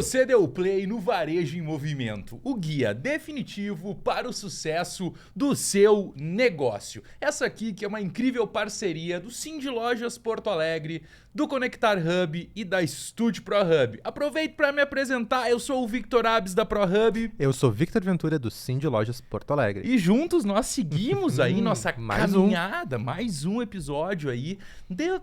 Você deu play no Varejo em Movimento, o guia definitivo para o sucesso do seu negócio. Essa aqui que é uma incrível parceria do Cindy Lojas Porto Alegre, do Conectar Hub e da Estúdio Pro Hub. Aproveito para me apresentar, eu sou o Victor Abes da Pro Hub. Eu sou Victor Ventura do Cindy Lojas Porto Alegre. E juntos nós seguimos aí nossa caminhada, mais um episódio aí,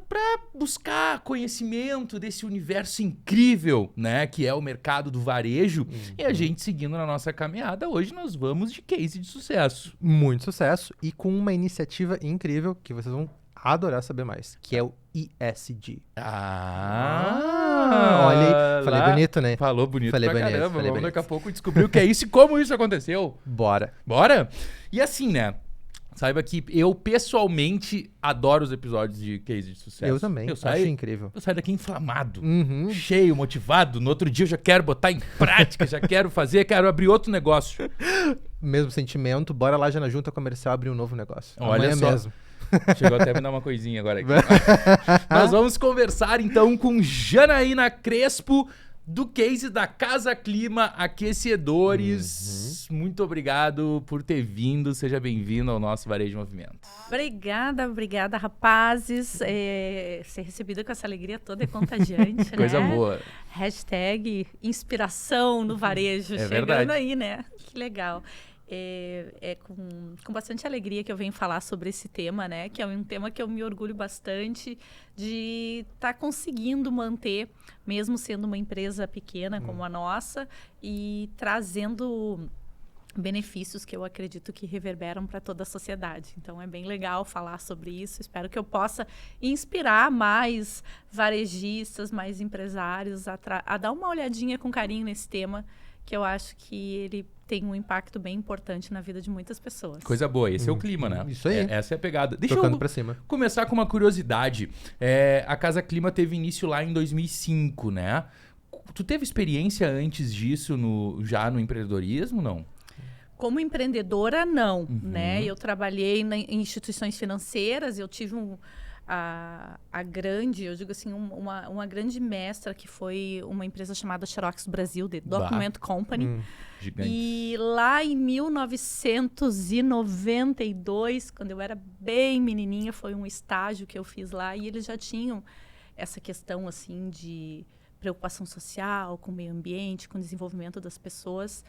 para buscar conhecimento desse universo incrível, né, que é o mercado do varejo. E a gente seguindo na nossa caminhada, hoje nós vamos de case de sucesso. Muito sucesso e com uma iniciativa incrível que vocês vão adorar saber mais, que é o ESG. Olha aí, falei bonito, né? Falou bonito falei pra bonito, caramba. falei Vamos bonito. daqui a pouco descobrir o que é isso e como isso aconteceu. Bora. Bora? E assim, né? Saiba que eu pessoalmente adoro os episódios de case de sucesso. Eu também, acho incrível. Eu saio daqui inflamado, Uhum. cheio, motivado. No outro dia eu já quero botar em prática, já quero fazer, quero abrir outro negócio. Mesmo sentimento, bora lá já na junta comercial abrir um novo negócio. Olha Amanhã só. mesmo. Chegou até a me dar uma coisinha agora aqui. Nós vamos conversar então com Janaína Crespo, do case da Casa Clima Aquecedores. Muito obrigado por ter vindo. Seja bem-vindo ao nosso Varejo de Movimento. Obrigada, rapazes. Ser recebida com essa alegria toda é contagiante, Coisa né? boa. Hashtag inspiração no varejo. É chegando verdade. aí, né? Que legal. Com bastante alegria que eu venho falar sobre esse tema, né? Que é um tema que eu me orgulho bastante de estar conseguindo manter, mesmo sendo uma empresa pequena como a nossa, e trazendo benefícios que eu acredito que reverberam para toda a sociedade. Então é bem legal falar sobre isso. Espero que eu possa inspirar mais varejistas, mais empresários a dar uma olhadinha com carinho nesse tema, que eu acho que ele tem um impacto bem importante na vida de muitas pessoas. Coisa boa. Esse é o clima, né? Isso aí. Essa é a pegada. Deixa Tocando eu pra cima. começar com uma curiosidade. A Casa Clima teve início lá em 2005, né? Tu teve experiência antes disso já no empreendedorismo, não? Como empreendedora, não, né? Eu trabalhei em instituições financeiras, eu tive a grande, eu digo assim, uma grande mestra que foi uma empresa chamada Xerox Brasil, The Document Company. Gigante. E lá em 1992, quando eu era bem menininha, foi um estágio que eu fiz lá e eles já tinham essa questão assim de preocupação social, com o meio ambiente, com o desenvolvimento das pessoas.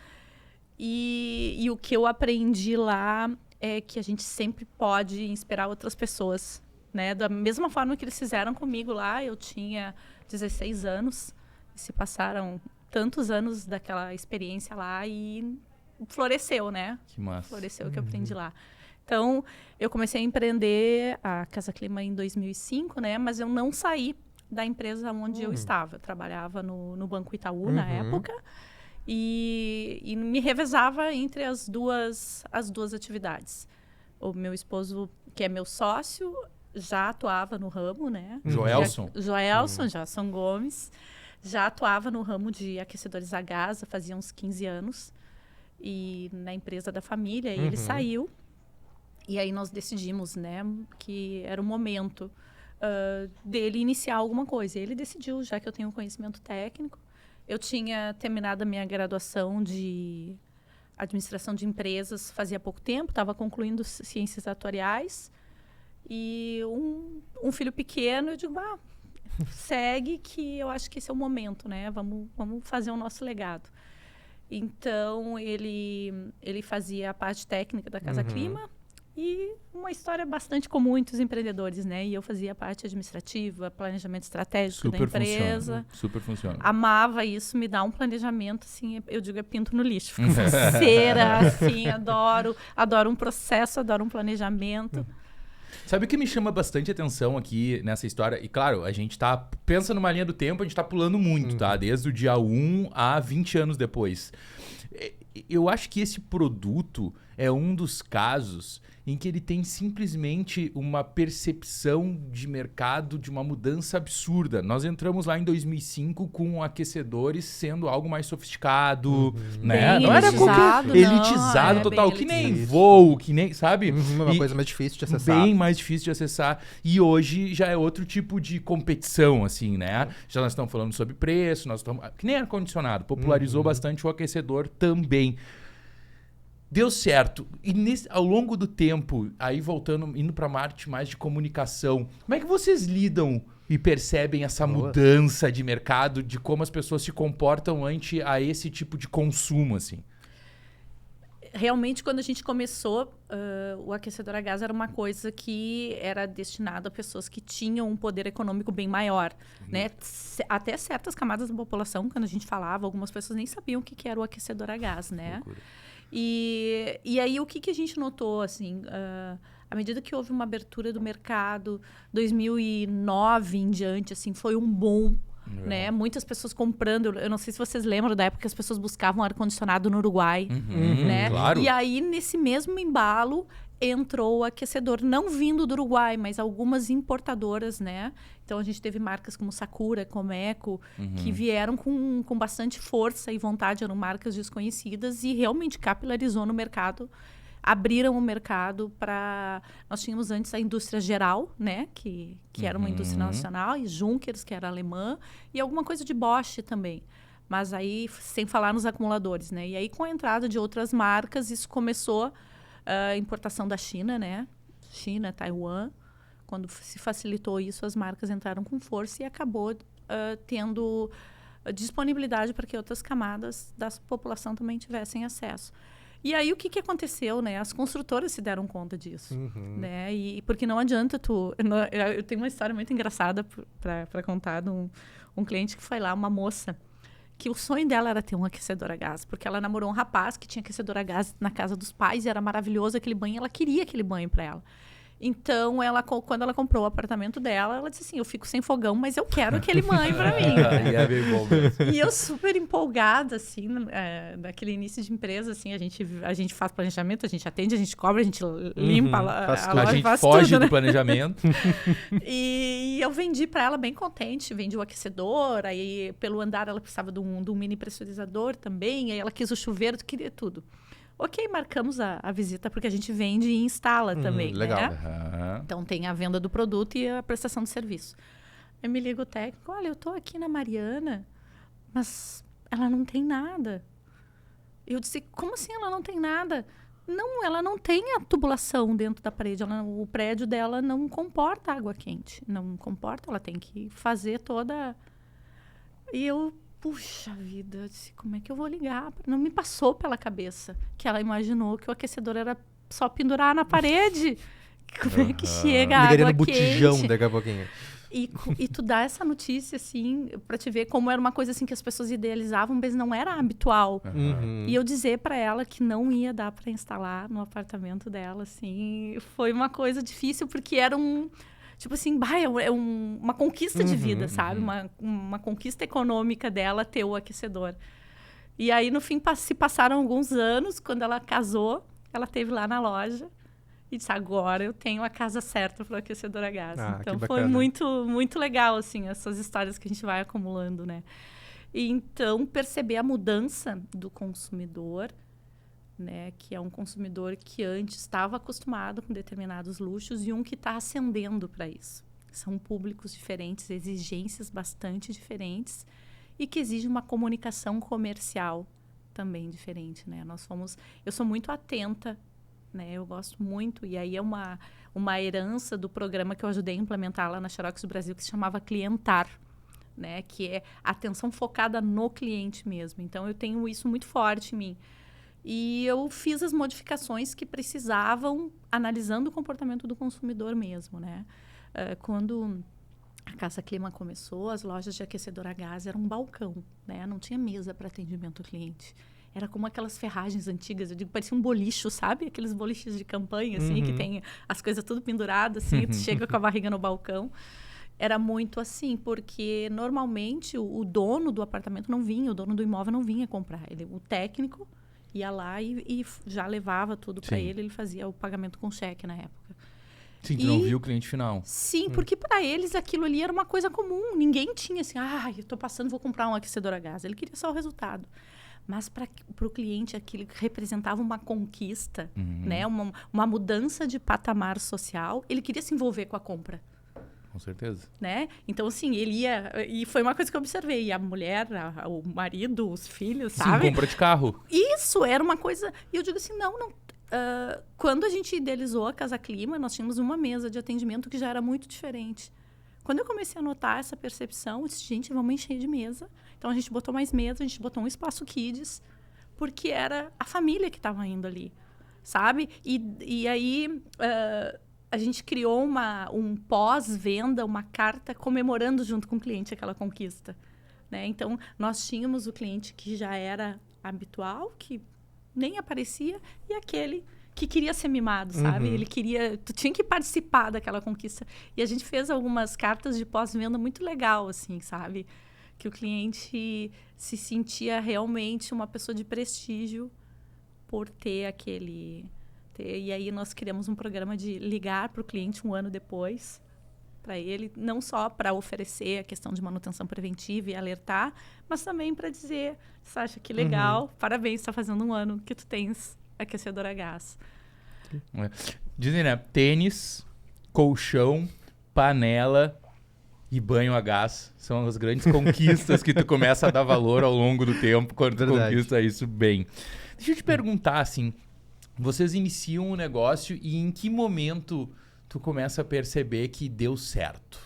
E o que eu aprendi lá é que a gente sempre pode inspirar outras pessoas, né? Da mesma forma que eles fizeram comigo lá, eu tinha 16 anos, se passaram tantos anos daquela experiência lá e floresceu, né? Que massa. Floresceu o que eu aprendi lá. Então, eu comecei a empreender a Casa Clima em 2005, né? Mas eu não saí da empresa onde eu estava. Eu trabalhava no Banco Itaú na época e me revezava entre as duas atividades. O meu esposo, que é meu sócio, já atuava no ramo, né? Joelson? Joelson Gomes. Já atuava no ramo de aquecedores a gás, fazia uns 15 anos, e na empresa da família. E ele saiu, e aí nós decidimos, né, que era o momento dele iniciar alguma coisa. Ele decidiu, já que eu tenho conhecimento técnico. Eu tinha terminado a minha graduação de administração de empresas fazia pouco tempo, estava concluindo ciências atuariais, e um filho pequeno, eu digo, segue que eu acho que esse é o momento, né? Vamos fazer o nosso legado. Então, ele fazia a parte técnica da Casa Clima e uma história bastante comum entre os empreendedores, né? E eu fazia a parte administrativa, planejamento estratégico da empresa. Super funciona. Amava isso, me dá um planejamento, assim, eu digo, pinto no lixo. Fico faceira, assim, adoro um processo, adoro um planejamento. Sabe o que me chama bastante atenção aqui nessa história? E claro, a gente pensa numa linha do tempo, a gente tá pulando muito, tá? Desde o dia 1 a 20 anos depois. Eu acho que esse produto é um dos casos em que ele tem simplesmente uma percepção de mercado de uma mudança absurda. Nós entramos lá em 2005 com aquecedores sendo algo mais sofisticado, né? Bem Não era elitizado, elitizado não, total, bem que nem elitizado. voo, que nem, sabe? Uma E- coisa mais difícil de acessar. Bem mais difícil de acessar. E hoje já é outro tipo de competição, assim, né? Já nós estamos falando sobre preço, nós estamos... Que nem ar-condicionado. Popularizou bastante o aquecedor também. Deu certo. E ao longo do tempo, aí voltando, indo para a parte mais de comunicação, como é que vocês lidam e percebem essa Boa. mudança de mercado, de como as pessoas se comportam ante a esse tipo de consumo, assim? Realmente, quando a gente começou, o aquecedor a gás era uma coisa que era destinado a pessoas que tinham um poder econômico bem maior, né? Até certas camadas da população, quando a gente falava, algumas pessoas nem sabiam o que era o aquecedor a gás, né? Loucura. E aí, o que a gente notou, assim, à medida que houve uma abertura do mercado, 2009 em diante, assim, foi um boom, né? Muitas pessoas comprando. Eu não sei se vocês lembram da época que as pessoas buscavam ar-condicionado no Uruguai, né? Claro. E aí, nesse mesmo embalo, entrou o aquecedor, não vindo do Uruguai, mas algumas importadoras, né? Então, a gente teve marcas como Sakura, Comeco, que vieram com bastante força e vontade, eram marcas desconhecidas e realmente capilarizou no mercado, abriram o mercado para... Nós tínhamos antes a indústria geral, né? Que era uma indústria nacional, e Junkers, que era alemã, e alguma coisa de Bosch também. Mas aí, sem falar nos acumuladores, né? E aí, com a entrada de outras marcas, isso começou... A importação da China, né? China, Taiwan. Quando se facilitou isso, as marcas entraram com força e acabou tendo disponibilidade para que outras camadas da população também tivessem acesso. E aí, o que aconteceu, né? As construtoras se deram conta disso, né? E porque não adianta eu tenho uma história muito engraçada para contar de um cliente que foi lá, uma moça, que o sonho dela era ter um aquecedor a gás, porque ela namorou um rapaz que tinha aquecedor a gás na casa dos pais, e era maravilhoso aquele banho, ela queria aquele banho para ela. Então, quando ela comprou o apartamento dela, ela disse assim, eu fico sem fogão, mas eu quero aquele banho para mim. E é bem bom mesmo. E eu super empolgada, assim, naquele início de empresa, assim, a gente faz planejamento, a gente atende, a gente cobra, a gente limpa faz a tudo. loja, A gente faz foge tudo, do né? planejamento. E eu vendi para ela bem contente, vendi o aquecedor, aí pelo andar ela precisava de um mini pressurizador também, aí ela quis o chuveiro, queria tudo. Ok, marcamos a visita porque a gente vende e instala também, legal. né? Aham. Então tem a venda do produto e a prestação de serviço. Aí me liga o técnico, olha, eu tô aqui na Mariana, mas ela não tem nada. Eu disse, como assim ela não tem nada? Não, ela não tem a tubulação dentro da parede. O prédio dela não comporta água quente. Não comporta, ela tem que fazer toda... E eu, puxa vida, eu disse, como é que eu vou ligar? Não me passou pela cabeça que ela imaginou que o aquecedor era só pendurar na parede. Como é que chega a Ligaria água no botijão quente? daqui a pouquinho. E tu dá essa notícia, assim, pra te ver como era uma coisa assim que as pessoas idealizavam, mas não era habitual. E eu dizer pra ela que não ia dar pra instalar no apartamento dela, assim, foi uma coisa difícil, porque era tipo assim, uma conquista de vida, sabe? Uma conquista econômica dela ter o aquecedor. E aí, no fim, se passaram alguns anos, quando ela casou, ela esteve lá na loja e disse, agora eu tenho a casa certa para o aquecedor a gás. Ah, Então, que foi bacana. muito, muito legal, assim, essas histórias que a gente vai acumulando, né? E, então, perceber a mudança do consumidor, né? Que é um consumidor que antes estava acostumado com determinados luxos e um que está ascendendo para isso. São públicos diferentes, exigências bastante diferentes e que exige uma comunicação comercial também diferente, né? Eu sou muito atenta, né? Eu gosto muito, e aí é uma herança do programa que eu ajudei a implementar lá na Xerox do Brasil, que se chamava Clientar, né? Que é atenção focada no cliente mesmo. Então, eu tenho isso muito forte em mim. E eu fiz as modificações que precisavam, analisando o comportamento do consumidor mesmo, né? Quando a Casa Clima começou, as lojas de aquecedor a gás eram um balcão, né? Não tinha mesa para atendimento ao cliente. Era como aquelas ferragens antigas, eu digo, parecia um bolicho, sabe? Aqueles boliches de campanha, assim, que tem as coisas tudo penduradas, assim, tu chega com a barriga no balcão. Era muito assim, porque normalmente o dono do apartamento não vinha, o dono do imóvel não vinha comprar. O técnico ia lá e já levava tudo para Sim. ele fazia o pagamento com cheque na época. Sim, tu não viu o cliente final. Sim, porque para eles aquilo ali era uma coisa comum. Ninguém tinha assim, eu tô passando, vou comprar um aquecedor a gás. Ele queria só o resultado. Mas para o cliente aquilo representava uma conquista, né? Uma mudança de patamar social. Ele queria se envolver com a compra. Com certeza. Né? Então, assim, ele ia... E foi uma coisa que eu observei. E a mulher, o marido, os filhos, sabe? Sim, compra de carro. Isso, era uma coisa... E eu digo assim, não... quando a gente idealizou a Casa Clima, nós tínhamos uma mesa de atendimento que já era muito diferente. Quando eu comecei a notar essa percepção, eu disse, gente, vamos encher de mesa. Então, a gente botou mais mesa, a gente botou um espaço kids, porque era a família que estava indo ali, sabe? E aí... a gente criou um pós-venda, uma carta comemorando junto com o cliente aquela conquista. Né? Então, nós tínhamos o cliente que já era habitual, que nem aparecia, e aquele que queria ser mimado, sabe? Ele queria... Tu tinha que participar daquela conquista. E a gente fez algumas cartas de pós-venda muito legal, assim, sabe? Que o cliente se sentia realmente uma pessoa de prestígio por ter aquele... E aí nós criamos um programa de ligar para o cliente um ano depois, para ele, não só para oferecer a questão de manutenção preventiva e alertar, mas também para dizer, Sasha, que legal, parabéns, está fazendo um ano que tu tens aquecedor a gás. Dizem, né? Tênis, colchão, panela e banho a gás são as grandes conquistas que tu começa a dar valor ao longo do tempo quando tu conquista isso bem. Deixa eu te perguntar, assim... Vocês iniciam um negócio e em que momento tu começa a perceber que deu certo?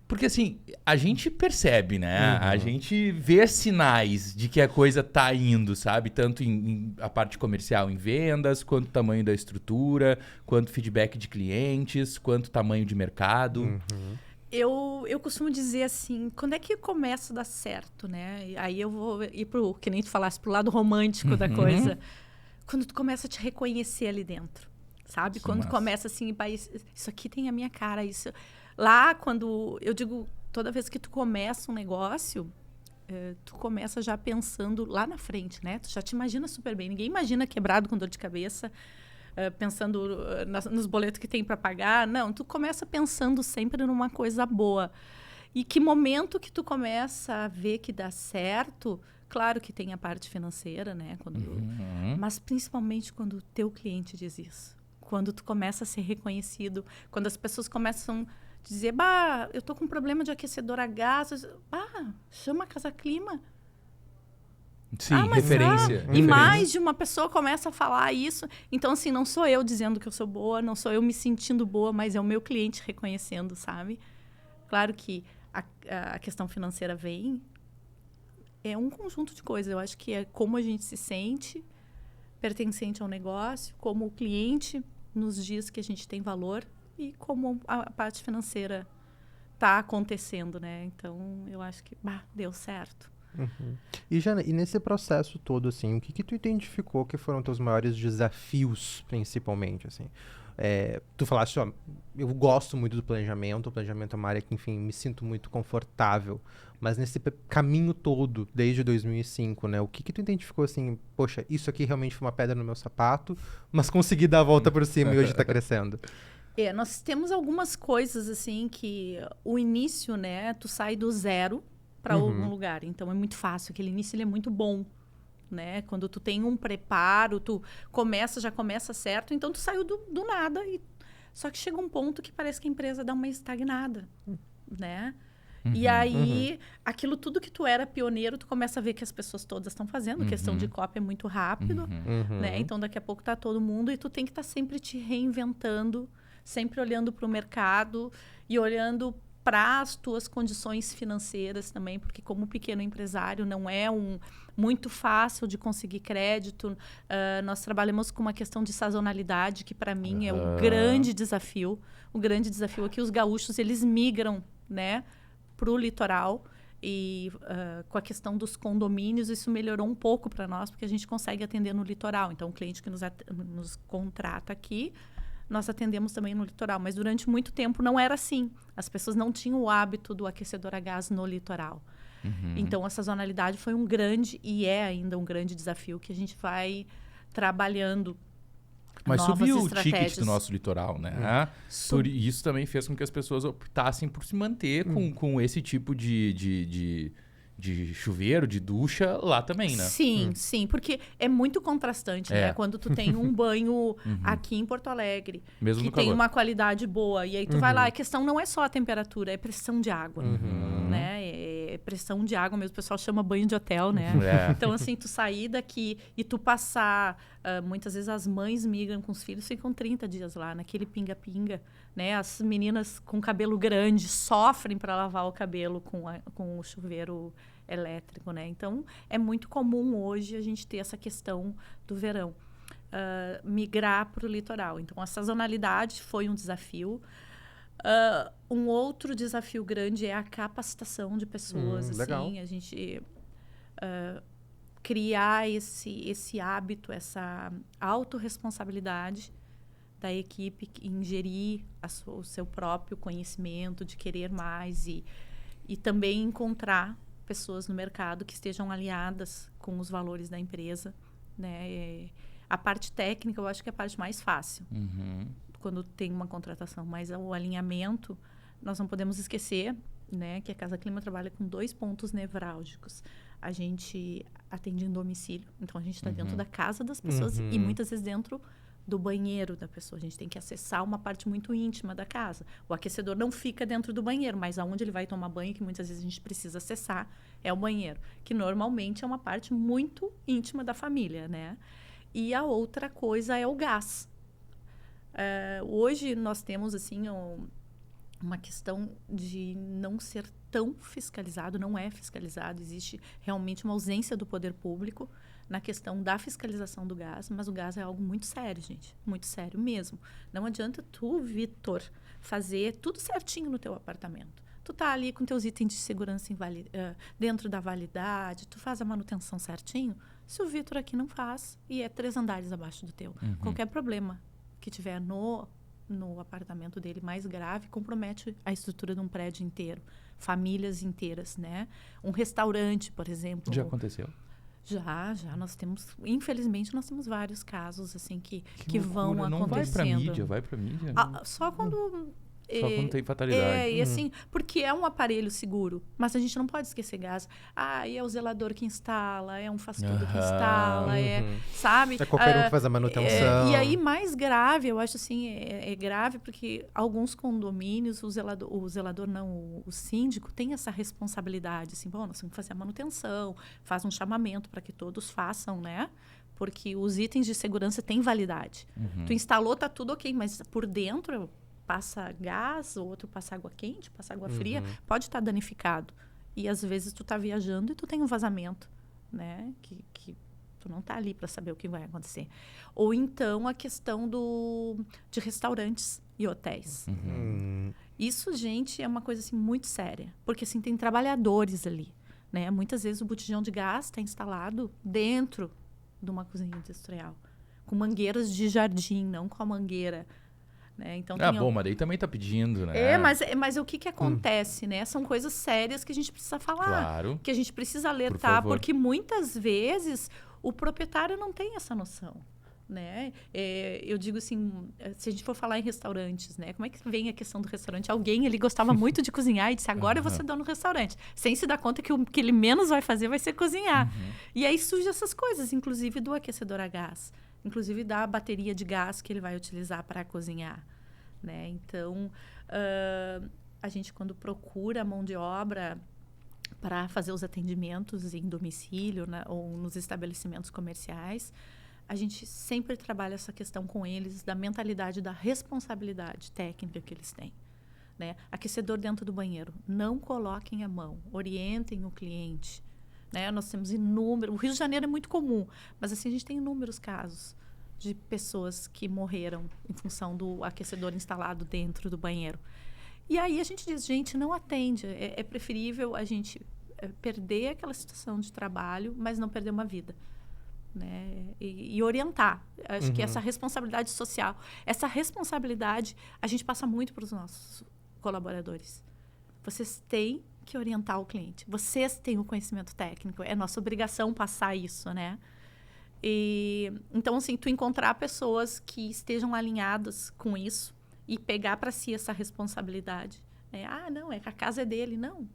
Porque assim, a gente percebe, né? A gente vê sinais de que a coisa tá indo, sabe? Tanto em a parte comercial em vendas, quanto o tamanho da estrutura, quanto feedback de clientes, quanto tamanho de mercado. Eu costumo dizer assim, quando é que começa a dar certo, né? Aí eu vou ir pro, que nem tu falasse, pro lado romântico da coisa. Quando tu começa a te reconhecer ali dentro, sabe? Quando tu começa assim, isso aqui tem a minha cara, isso... Lá, quando... Eu digo, toda vez que tu começa um negócio, tu começa já pensando lá na frente, né? Tu já te imagina super bem. Ninguém imagina quebrado com dor de cabeça, pensando nos boletos que tem para pagar. Não, tu começa pensando sempre numa coisa boa. E que momento que tu começa a ver que dá certo... Claro que tem a parte financeira, né? Mas principalmente quando o teu cliente diz isso. Quando tu começa a ser reconhecido. Quando as pessoas começam a dizer, eu tô com um problema de aquecedor a gás. Chama a Casa Clima. Sim, referência. E mais de uma pessoa começa a falar isso. Então, assim, não sou eu dizendo que eu sou boa, não sou eu me sentindo boa, mas é o meu cliente reconhecendo, sabe? Claro que a questão financeira vem... É um conjunto de coisas. Eu acho que é como a gente se sente pertencente ao negócio, como o cliente nos diz que a gente tem valor e como a parte financeira está acontecendo, né? Então, eu acho que deu certo. E, Jana, e nesse processo todo, assim, o que tu identificou que foram teus maiores desafios, principalmente, assim? Tu falaste, eu gosto muito do planejamento, o planejamento é uma área que, enfim, me sinto muito confortável, mas nesse caminho todo, desde 2005, né, o que tu identificou, assim, poxa, isso aqui realmente foi uma pedra no meu sapato, mas consegui dar a volta por cima e hoje tá crescendo? Nós temos algumas coisas, assim, que o início, né, tu sai do zero para algum lugar, então é muito fácil, aquele início ele é muito bom. Né? Quando tu tem um preparo, tu já começa certo, então tu saiu do nada. Só que chega um ponto que parece que a empresa dá uma estagnada, né? E aí, aquilo tudo que tu era pioneiro, tu começa a ver que as pessoas todas estão fazendo. Questão de cópia é muito rápido, né? Então, daqui a pouco tá todo mundo e tu tem que estar sempre te reinventando, sempre olhando para o mercado e olhando para as tuas condições financeiras também, porque como pequeno empresário não é muito fácil de conseguir crédito. Nós trabalhamos com uma questão de sazonalidade, que para mim é o grande desafio. O grande desafio é que os gaúchos, eles migram, né, para o litoral. E com a questão dos condomínios, isso melhorou um pouco para nós, porque a gente consegue atender no litoral. Então, o cliente que nos contrata aqui, nós atendemos também no litoral. Mas durante muito tempo não era assim. As pessoas não tinham o hábito do aquecedor a gás no litoral. Então, a sazonalidade foi um grande, e é ainda um grande desafio que a gente vai trabalhando. Mas novas subiu o estratégias. ticket do nosso litoral, né? Por isso também fez com que as pessoas optassem por se manter com esse tipo de chuveiro, de ducha lá também, né? Sim, sim, porque é muito contrastante, né? Quando tu tem um banho aqui em Porto Alegre, Mesmo que no tem calor. uma qualidade boa, e aí tu vai lá, a questão não é só a temperatura, é pressão de água, né? É pressão de água mesmo, o pessoal chama banho de hotel, né? Então, assim, tu sair daqui e tu passar... muitas vezes as mães migram com os filhos, ficam 30 dias lá, naquele pinga-pinga, né? As meninas com cabelo grande sofrem para lavar o cabelo com o chuveiro elétrico, né? Então, é muito comum hoje a gente ter essa questão do verão. Migrar para o litoral. Então, a sazonalidade foi um desafio. Um outro desafio grande é a capacitação de pessoas. Legal. Assim, a gente criar esse hábito, essa autorresponsabilidade da equipe em gerir o seu próprio conhecimento, de querer mais e também encontrar pessoas no mercado que estejam alinhadas com os valores da empresa, né? A parte técnica, eu acho que é a parte mais fácil, quando tem uma contratação. Mas o alinhamento, nós não podemos esquecer, né, que a Casa Clima trabalha com 2 pontos nevrálgicos. A gente atende em domicílio, então a gente está dentro da casa das pessoas e muitas vezes dentro do banheiro da pessoa. A gente tem que acessar uma parte muito íntima da casa. O aquecedor não fica dentro do banheiro, mas aonde ele vai tomar banho, que muitas vezes a gente precisa acessar, é o banheiro, que normalmente é uma parte muito íntima da família, né? E a outra coisa é o gás. Hoje nós temos, assim, uma questão de não ser tão fiscalizado, não é fiscalizado, existe realmente uma ausência do poder público na questão da fiscalização do gás, mas o gás é algo muito sério, gente, muito sério mesmo. Não adianta tu, Vitor, fazer tudo certinho no teu apartamento. Tu tá ali com teus itens de segurança dentro da validade, tu faz a manutenção certinho, se o Vitor aqui não faz e é 3 andares abaixo do teu, qualquer problema que tiver no apartamento dele mais grave, compromete a estrutura de um prédio inteiro, famílias inteiras, né? Um restaurante, por exemplo. Já aconteceu? Já, infelizmente, nós temos vários casos, assim, que vão não acontecendo. Vai pra mídia? Só quando... Só quando tem fatalidade. E assim, porque é um aparelho seguro, mas a gente não pode esquecer gás. E é o zelador que instala, é um faz-tudo que instala, sabe? É qualquer um que faz a manutenção. E aí, mais grave, eu acho assim, é grave porque alguns condomínios, o síndico tem essa responsabilidade, assim, bom, nós temos que fazer a manutenção, faz um chamamento para que todos façam, né? Porque os itens de segurança têm validade. Tu instalou, tá tudo ok, mas por dentro... passa gás, o outro passa água quente, passa água fria, pode estar danificado. E às vezes tu tá viajando e tu tem um vazamento, né? Que tu não tá ali para saber o que vai acontecer. Ou então a questão de restaurantes e hotéis. Isso, gente, é uma coisa assim muito séria, porque assim tem trabalhadores ali, né? Muitas vezes o botijão de gás está instalado dentro de uma cozinha industrial, com mangueiras de jardim, não com a mangueira. Né? Então, mas daí também tá pedindo, né? Mas o que acontece, né? São coisas sérias que a gente precisa falar. Claro. Que a gente precisa alertar, porque muitas vezes o proprietário não tem essa noção, né? Eu digo assim, se a gente for falar em restaurantes, né? Como é que vem a questão do restaurante? Alguém, ele gostava muito de cozinhar e disse, agora eu vou ser dono do restaurante. Sem se dar conta que o que ele menos vai fazer vai ser cozinhar. E aí surgem essas coisas, inclusive do aquecedor a gás. Inclusive da bateria de gás que ele vai utilizar para cozinhar, né? Então, a gente quando procura mão de obra para fazer os atendimentos em domicílio, né, ou nos estabelecimentos comerciais, a gente sempre trabalha essa questão com eles da mentalidade da responsabilidade técnica que eles têm, né? Aquecedor dentro do banheiro, não coloquem a mão, orientem o cliente. Né? Nós temos inúmeros... O Rio de Janeiro é muito comum, mas assim, a gente tem inúmeros casos de pessoas que morreram em função do aquecedor instalado dentro do banheiro. E aí a gente diz, gente, não atende. É preferível a gente perder aquela situação de trabalho, mas não perder uma vida. Né? E orientar. Acho que essa responsabilidade social, essa responsabilidade a gente passa muito para os nossos colaboradores. Vocês têm que orientar o cliente. Vocês têm o conhecimento técnico. É nossa obrigação passar isso, né? Então, assim, tu encontrar pessoas que estejam alinhadas com isso e pegar para si essa responsabilidade. Não, é que a casa é dele. Não.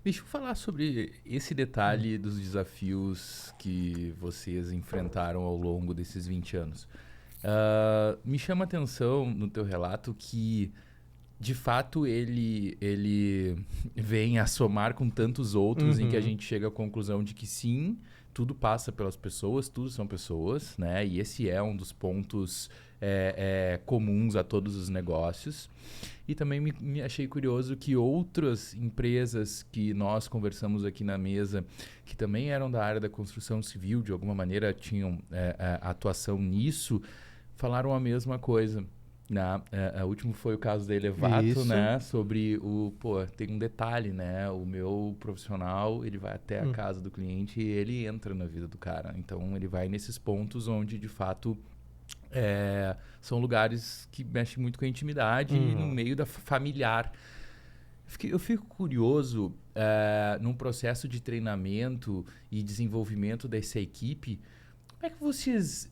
Deixa eu falar sobre esse detalhe dos desafios que vocês enfrentaram ao longo desses 20 anos. Me chama a atenção no teu relato que, de fato, ele vem a somar com tantos outros em que a gente chega à conclusão de que sim, tudo passa pelas pessoas, tudo são pessoas, né? E esse é um dos pontos comuns a todos os negócios. E também me achei curioso que outras empresas que nós conversamos aqui na mesa, que também eram da área da construção civil, de alguma maneira tinham atuação nisso, falaram a mesma coisa. O último foi o caso da Elevato, né? Sobre tem um detalhe, né? O meu profissional, ele vai até a casa do cliente e ele entra na vida do cara. Então, ele vai nesses pontos onde, de fato, são lugares que mexem muito com a intimidade e no meio da familiar. Eu fico curioso, num processo de treinamento e desenvolvimento dessa equipe, como é que vocês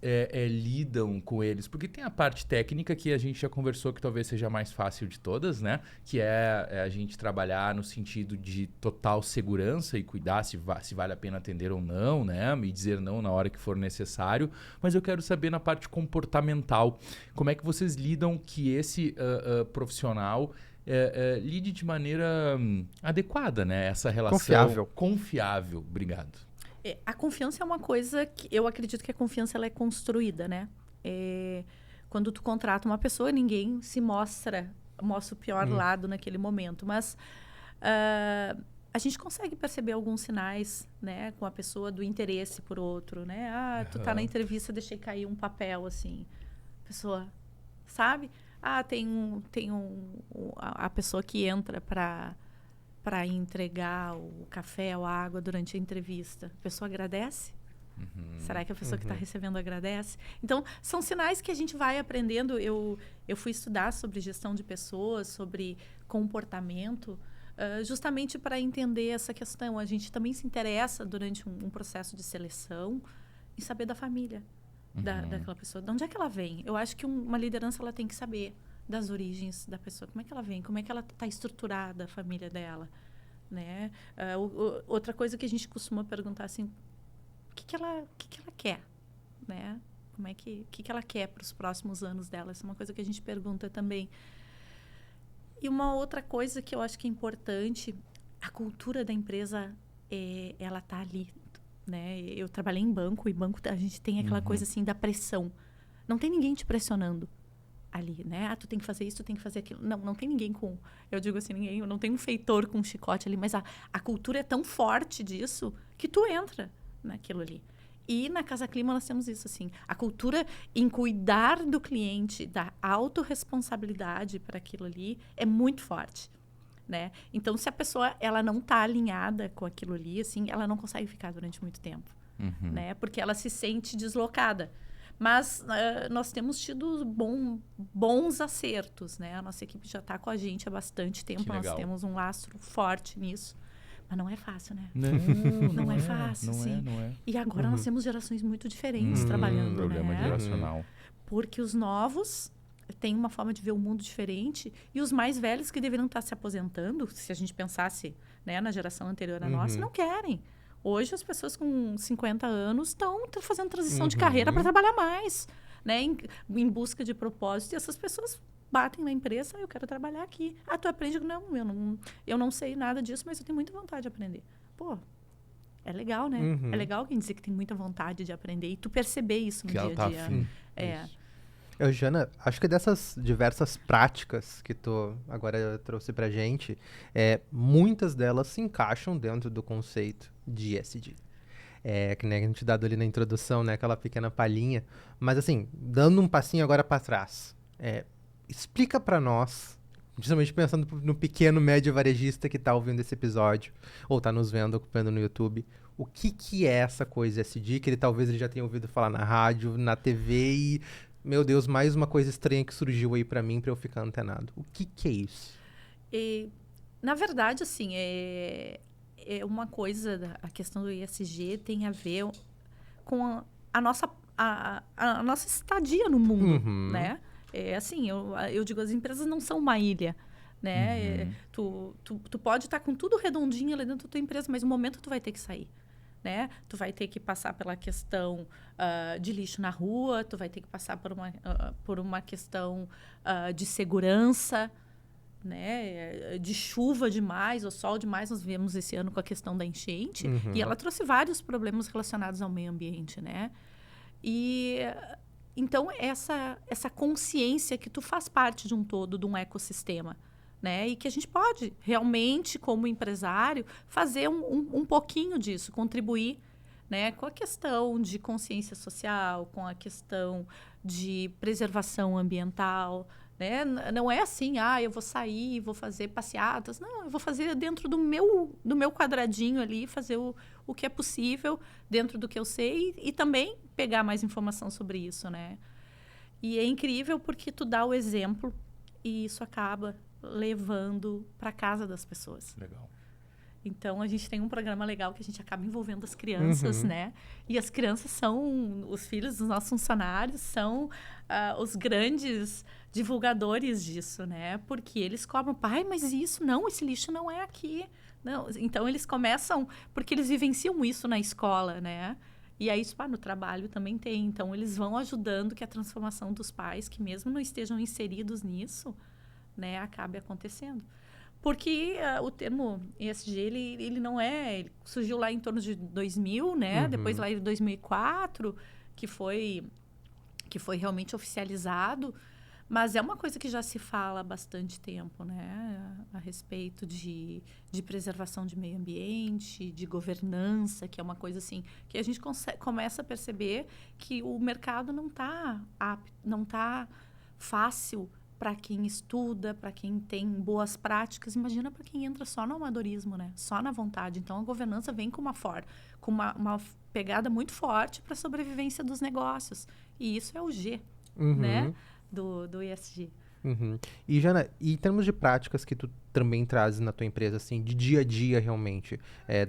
lidam com eles? Porque tem a parte técnica que a gente já conversou que talvez seja a mais fácil de todas, né? Que é a gente trabalhar no sentido de total segurança e cuidar se vale a pena atender ou não, né? E dizer não na hora que for necessário. Mas eu quero saber na parte comportamental, como é que vocês lidam que esse profissional lide de maneira adequada, né? Essa relação confiável. Obrigado. A confiança é uma coisa que eu acredito que a confiança ela é construída, né? Quando tu contrata uma pessoa, ninguém se mostra o pior lado naquele momento. Mas a gente consegue perceber alguns sinais, né? Com a pessoa do interesse por outro, né? Tu tá na entrevista, deixei cair um papel, assim. A pessoa, sabe? A pessoa que entra para entregar o café ou a água durante a entrevista. A pessoa agradece? Será que a pessoa que está recebendo agradece? Então, são sinais que a gente vai aprendendo. Eu fui estudar sobre gestão de pessoas, sobre comportamento, justamente para entender essa questão. A gente também se interessa durante um processo de seleção em saber da família daquela pessoa. De onde é que ela vem? Eu acho que uma liderança ela tem que saber das origens da pessoa, como é que ela vem, como é que ela está estruturada, a família dela, né? Outra coisa que a gente costuma perguntar assim, o que ela quer, né? O que ela quer para os próximos anos dela? Essa é uma coisa que a gente pergunta também. E uma outra coisa que eu acho que é importante, a cultura da empresa, ela tá ali, né? Eu trabalhei em banco, e banco a gente tem aquela coisa assim da pressão. Não tem ninguém te pressionando ali, né? Tu tem que fazer isso, tu tem que fazer aquilo. Não tem ninguém eu digo assim, não tem um feitor com um chicote ali, mas a cultura é tão forte disso que tu entra naquilo ali. E na Casa Clima nós temos isso, assim, a cultura em cuidar do cliente, da autorresponsabilidade para aquilo ali é muito forte, né? Então, se a pessoa ela não está alinhada com aquilo ali, assim, ela não consegue ficar durante muito tempo, né? Porque ela se sente deslocada. Mas nós temos tido bons acertos, né? A nossa equipe já está com a gente há bastante tempo. Nós temos um lastro forte nisso. Mas não é fácil, né? Não é fácil, sim. Não é. E agora nós temos gerações muito diferentes trabalhando, problema geracional. Porque os novos têm uma forma de ver o mundo diferente e os mais velhos que deveriam estar se aposentando, se a gente pensasse, né, na geração anterior à nossa, não querem. Hoje, as pessoas com 50 anos estão fazendo transição de carreira para trabalhar mais, né? Em busca de propósito. E essas pessoas batem na empresa, eu quero trabalhar aqui. Tu aprende? Não, eu não sei nada disso, mas eu tenho muita vontade de aprender. Pô, é legal, né? É legal alguém dizer que tem muita vontade de aprender e tu perceber isso no dia a dia. Afim. Jana, acho que dessas diversas práticas que tu agora trouxe pra gente, muitas delas se encaixam dentro do conceito de ESG. Que nem a gente dado ali na introdução, né? Aquela pequena palhinha. Mas assim, dando um passinho agora para trás, explica para nós, principalmente pensando no pequeno, médio varejista que tá ouvindo esse episódio, ou tá nos vendo, acompanhando no YouTube, o que é essa coisa ESG, que ele já tenha ouvido falar na rádio, na TV e... Meu Deus, mais uma coisa estranha que surgiu aí pra mim, pra eu ficar antenado. O que é isso? Na verdade, assim, é uma coisa, a questão do ESG tem a ver com a nossa estadia no mundo, né? É assim, eu digo, as empresas não são uma ilha, né? Tu pode estar com tudo redondinho ali dentro da tua empresa, mas um momento tu vai ter que sair, né? Tu vai ter que passar pela questão de lixo na rua, tu vai ter que passar por uma questão de segurança, né, de chuva demais ou sol demais. Nós vivemos esse ano com a questão da enchente, e ela trouxe vários problemas relacionados ao meio ambiente, né? E então essa consciência que tu faz parte de um todo, de um ecossistema, né? E que a gente pode realmente, como empresário, fazer um pouquinho disso, contribuir, né, com a questão de consciência social, com a questão de preservação ambiental, né? Não é assim, eu vou sair, vou fazer passeatas. Não, eu vou fazer dentro do meu quadradinho ali, fazer o que é possível dentro do que eu sei e também pegar mais informação sobre isso, né? E é incrível porque tu dá o exemplo e isso acaba levando para casa das pessoas. Legal. Então, a gente tem um programa legal que a gente acaba envolvendo as crianças, né? E as crianças são, os filhos dos nossos funcionários, são os grandes divulgadores disso, né? Porque eles cobram, pai, mas isso não, esse lixo não é aqui. Não. Então, eles começam, porque eles vivenciam isso na escola, né? E aí, isso no trabalho também tem. Então, eles vão ajudando que a transformação dos pais, que mesmo não estejam inseridos nisso, né, acabe acontecendo. Porque o termo ESG, ele não ele surgiu lá em torno de 2000, né? Depois lá em 2004, que foi realmente oficializado. Mas é uma coisa que já se fala há bastante tempo, né? A respeito de preservação de meio ambiente, de governança, que é uma coisa assim, que a gente começa a perceber que o mercado não tá fácil para quem estuda, para quem tem boas práticas. Imagina para quem entra só no amadorismo, né? Só na vontade. Então, a governança vem com uma pegada muito forte para a sobrevivência dos negócios. E isso é o G, né? Do ESG. E, Jana, e em termos de práticas que tu também trazes na tua empresa, assim, de dia a dia realmente,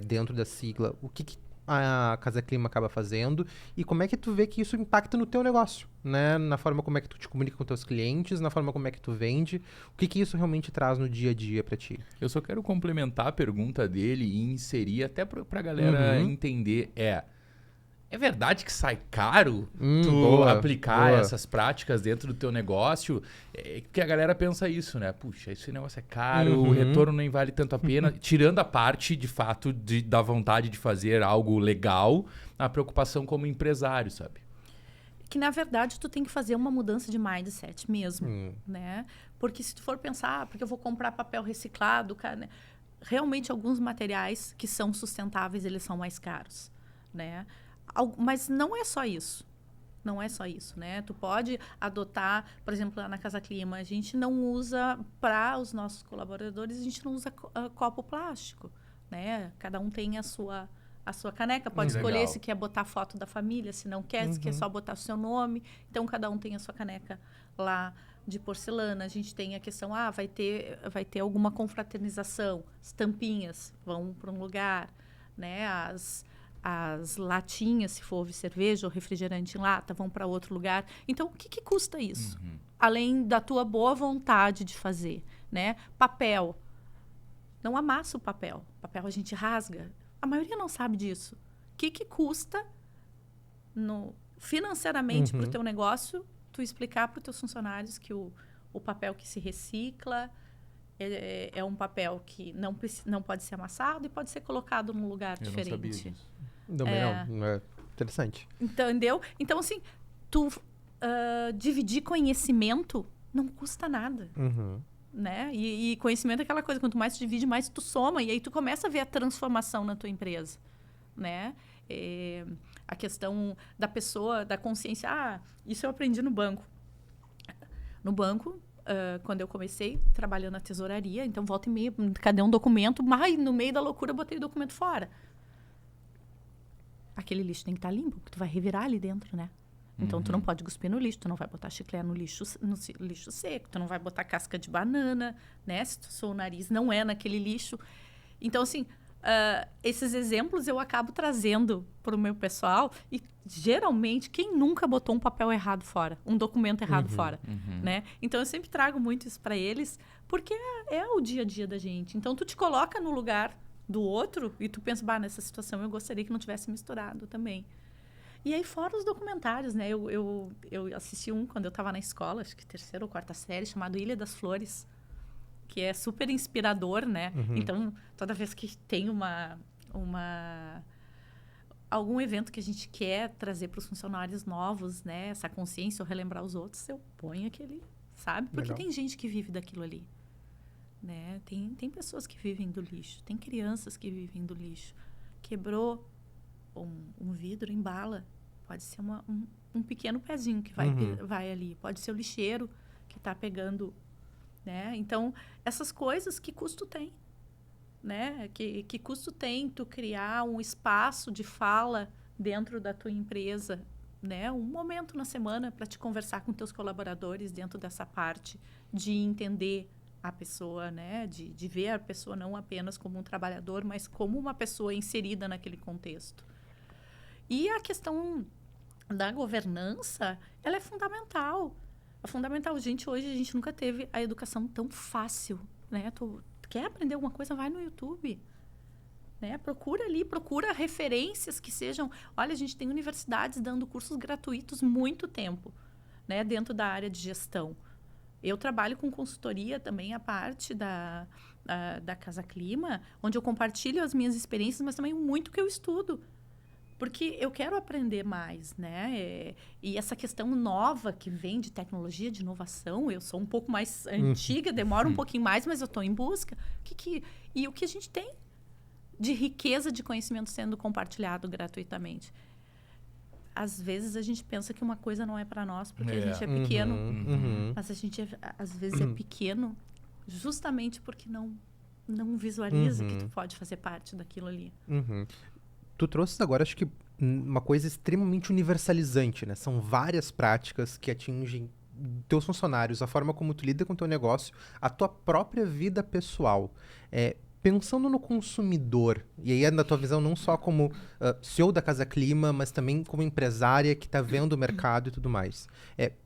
dentro da sigla, o que a Casa Clima acaba fazendo e como é que tu vê que isso impacta no teu negócio, né? Na forma como é que tu te comunica com teus clientes, na forma como é que tu vende, o que isso realmente traz no dia a dia pra ti? Eu só quero complementar a pergunta dele e inserir até pra galera entender, é verdade que sai caro tu aplicar essas práticas dentro do teu negócio? Porque a galera pensa isso, né? Puxa, esse negócio é caro, o retorno nem vale tanto a pena. Tirando a parte, de fato, da vontade de fazer algo legal, a preocupação como empresário, sabe? Que, na verdade, tu tem que fazer uma mudança de mindset mesmo, né? Porque se tu for pensar, porque eu vou comprar papel reciclado, cara, né? Realmente, alguns materiais que são sustentáveis, eles são mais caros, né? Mas não é só isso. Não é só isso, né? Tu pode adotar, por exemplo, lá na Casa Clima, a gente não usa, para os nossos colaboradores, a gente não usa copo plástico, né? Cada um tem a sua caneca, pode escolher legal. se quer botar foto da família, se não quer, se quer só botar o seu nome. Então, cada um tem a sua caneca lá de porcelana. A gente tem a questão, vai ter alguma confraternização, as tampinhas vão para um lugar, né? As latinhas, se for cerveja ou refrigerante em lata, vão para outro lugar. Então, o que custa isso? Além da tua boa vontade de fazer, né? Papel. Não amassa o papel. Papel a gente rasga. A maioria não sabe disso. O que custa financeiramente para o teu negócio tu explicar para os teus funcionários que o papel que se recicla é um papel que não pode ser amassado e pode ser colocado num lugar diferente. Não sabia disso. Não é interessante. Entendeu? Então, assim, tu dividir conhecimento não custa nada. Né? E conhecimento é aquela coisa, quanto mais tu divide, mais tu soma. E aí tu começa a ver a transformação na tua empresa. Né? A questão da pessoa, da consciência. Isso eu aprendi no banco. No banco, quando eu comecei trabalhando na tesouraria, então volta e meia, cadê um documento? Mas no meio da loucura eu botei o documento fora. Aquele lixo tem que estar limpo, porque tu vai revirar ali dentro, né? Então, tu não pode cuspir no lixo, tu não vai botar chiclete no lixo seco, tu não vai botar casca de banana, né? Se tu sou o nariz, não é naquele lixo. Então, assim, esses exemplos eu acabo trazendo para o meu pessoal e, geralmente, quem nunca botou um papel errado fora, um documento errado fora, né? Então, eu sempre trago muito isso para eles, porque é o dia a dia da gente. Então, tu te coloca no lugar do outro e tu pensa, nessa situação eu gostaria que não tivesse misturado também. E aí, fora os documentários, né? Eu assisti um quando eu estava na escola, acho que 3ª ou 4ª série, chamado Ilha das Flores, que é super inspirador, né? Então, toda vez que tem algum evento que a gente quer trazer para os funcionários novos, né? Essa consciência ou relembrar os outros, eu ponho aquele, sabe? Porque Legal. tem gente que vive daquilo ali, né? Tem pessoas que vivem do lixo, tem crianças que vivem do lixo. Quebrou um vidro, embala. Pode ser um pequeno pezinho que vai ali. Pode ser o lixeiro que está pegando, né? Então, essas coisas, que custo tem? Né? Que custo tem tu criar um espaço de fala dentro da tua empresa, né? Um momento na semana para te conversar com teus colaboradores dentro dessa parte de entender a pessoa, né? De ver a pessoa não apenas como um trabalhador, mas como uma pessoa inserida naquele contexto. E a questão da governança, ela é fundamental. É fundamental. Gente, hoje a gente nunca teve a educação tão fácil, né? Tu quer aprender alguma coisa, vai no YouTube, né? Procura referências que sejam... Olha, a gente tem universidades dando cursos gratuitos muito tempo, né? Dentro da área de gestão. Eu trabalho com consultoria também, a parte da Casa Clima, onde eu compartilho as minhas experiências, mas também muito que eu estudo. Porque eu quero aprender mais, né? E essa questão nova que vem de tecnologia, de inovação, eu sou um pouco mais antiga, demora um pouquinho mais, mas eu estou em busca. E o que a gente tem de riqueza de conhecimento sendo compartilhado gratuitamente? Às vezes a gente pensa que uma coisa não é para nós, porque a gente é pequeno. Mas a gente, às vezes, é pequeno justamente porque não visualiza que tu pode fazer parte daquilo ali. Tu trouxe agora, acho que, uma coisa extremamente universalizante, né? São várias práticas que atingem teus funcionários, a forma como tu lida com o teu negócio, a tua própria vida pessoal. Pensando no consumidor, e aí na tua visão não só como CEO da Casa Clima, mas também como empresária que está vendo o mercado e tudo mais.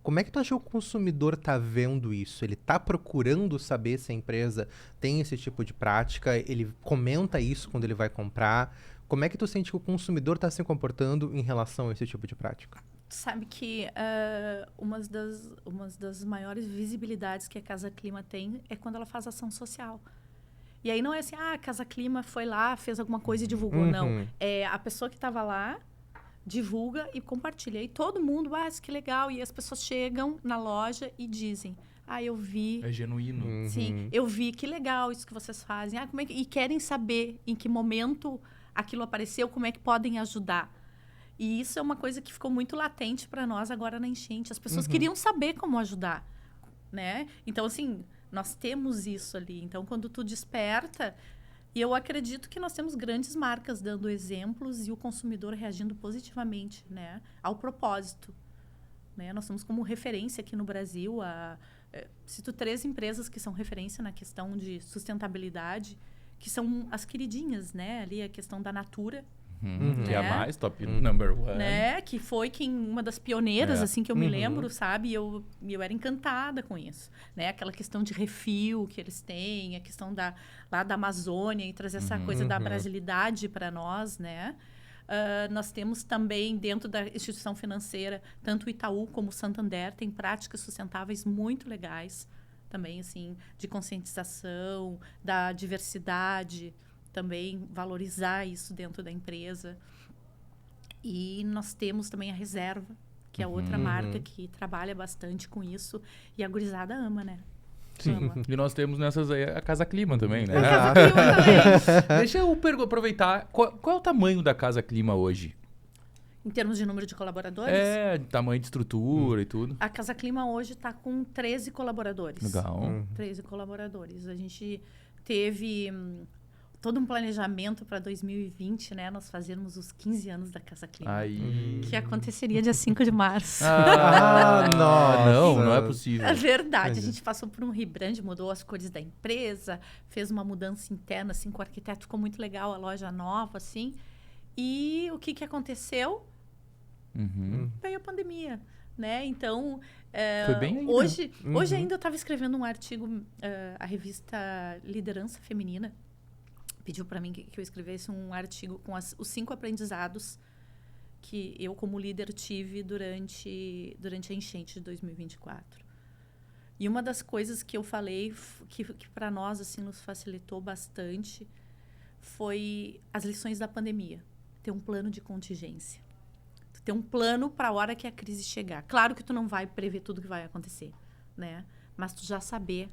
Como é que tu acha que o consumidor está vendo isso? Ele está procurando saber se a empresa tem esse tipo de prática? Ele comenta isso quando ele vai comprar? Como é que tu sente que o consumidor está se comportando em relação a esse tipo de prática? Sabe que uma das maiores visibilidades que a Casa Clima tem é quando ela faz ação social. E aí não é assim, a Casa Clima foi lá, fez alguma coisa e divulgou. Não, é a pessoa que estava lá, divulga e compartilha. E todo mundo, que legal. E as pessoas chegam na loja e dizem, eu vi. É genuíno. Sim, eu vi, que legal isso que vocês fazem. Como é que... E querem saber em que momento aquilo apareceu, como é que podem ajudar. E isso é uma coisa que ficou muito latente para nós agora na enchente. As pessoas queriam saber como ajudar, né? Então, assim, nós temos isso ali. Então, quando tu desperta... E eu acredito que nós temos grandes marcas dando exemplos e o consumidor reagindo positivamente, né? Ao propósito. Né? Nós somos como referência aqui no Brasil. Cito 3 empresas que são referência na questão de sustentabilidade, que são as queridinhas, né? Ali a questão da Natura. Que é a mais top number one. Né? Que foi uma das pioneiras, assim, que eu me lembro, sabe? E eu era encantada com isso. Né? Aquela questão de refil que eles têm, a questão lá da Amazônia e trazer essa coisa da brasilidade para nós, né? Nós temos também, dentro da instituição financeira, tanto o Itaú como o Santander, tem práticas sustentáveis muito legais também, assim, de conscientização, da diversidade, também valorizar isso dentro da empresa. E nós temos também a Reserva, que é outra marca que trabalha bastante com isso. E a gurizada ama, né? Sim. Ama. E nós temos nessas aí a Casa Clima também, né? A Casa Clima também. Deixa eu aproveitar. Qual é o tamanho da Casa Clima hoje? Em termos de número de colaboradores? Tamanho de estrutura e tudo. A Casa Clima hoje está com 13 colaboradores. Legal. 13 colaboradores. A gente teve... todo um planejamento para 2020, né? Nós fazermos os 15 anos da Casa Clima. Aí. Que aconteceria dia 5 de março. Nossa. Não é possível. É verdade, a Entendi. gente passou por um rebrand, mudou as cores da empresa, fez uma mudança interna, assim, com o arquiteto, ficou muito legal a loja nova, assim. E o que aconteceu? Uhum. Veio a pandemia, né? Então, Foi bem aí, né? hoje Uhum. ainda eu estava escrevendo um artigo, a revista Liderança Feminina pediu para mim que eu escrevesse um artigo com os 5 aprendizados que eu, como líder, tive durante a enchente de 2024. E uma das coisas que eu falei que para nós assim nos facilitou bastante foi as lições da pandemia. Ter um plano de contingência. Ter um plano para a hora que a crise chegar. Claro que tu não vai prever tudo que vai acontecer, né? Mas tu já saber,